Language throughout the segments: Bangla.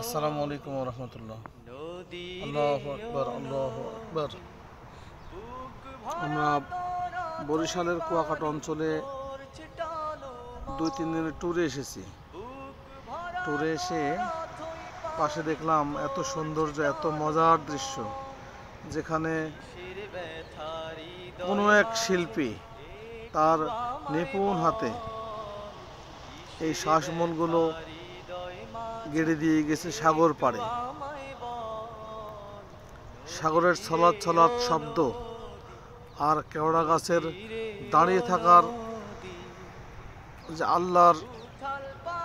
আসসালামু আলাইকুম ওয়া রাহমাতুল্লাহ। আল্লাহু আকবার, আল্লাহু আকবার। আমরা বরিশালের কুয়াকাটা অঞ্চলে 2-3 দিনের ট্যুরে এসেছি। ট্যুরে এসে পাশে দেখলাম এত সৌন্দর্য, এত মজার দৃশ্য, যেখানে কোনো এক শিল্পী তার নিপুণ হাতে এই শ্বাসমূলগুলো গেড়ে দিয়ে গেছে সাগর পাড়ে। সাগরের ছলাৎ ছলাৎ শব্দ আর কেওড়া গাছের দাঁড়িয়ে থাকার যে আল্লাহর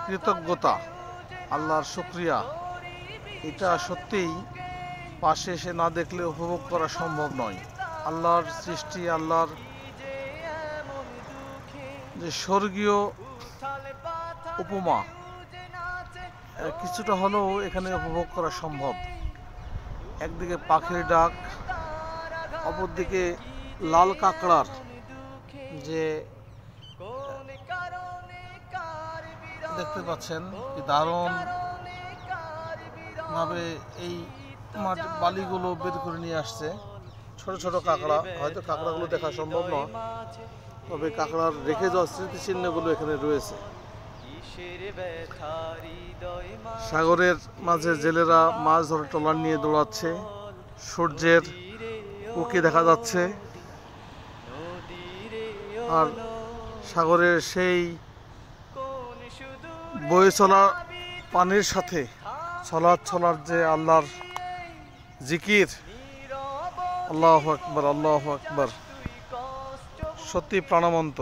কৃতজ্ঞতা, আল্লাহর শুকরিয়া, এটা সত্যিই পাশে এসে না দেখলে উপভোগ করা সম্ভব নয়। আল্লাহর সৃষ্টি, আল্লাহর যে স্বর্গীয় উপমা কিছুটা হলেও এখানে উপভোগ করা সম্ভব। একদিকে পাখির ডাক, অপরদিকে লাল কাঁকড়ার যে দেখতে পাচ্ছেন কি দারুণ ভাবে এই বালিগুলো বের করে নিয়ে আসছে। ছোট ছোট কাঁকড়া, হয়তো কাঁকড়াগুলো দেখা সম্ভব নয়, তবে কাঁকড়ার রেখে যাওয়া স্মৃতিচিহ্নগুলো এখানে রয়েছে। সাগরের মাঝে জেলেরা মাছ ধরে ট্রলার নিয়ে দৌড়াচ্ছে, সূর্যের উঁকি দেখা যাচ্ছে, আর সাগরের সেই বয়ে চলা পানির সাথে ছলাৎ ছলাৎ যে আল্লাহর জিকির, আল্লাহু আকবার, আল্লাহু আকবার, সত্যি প্রাণবন্ত।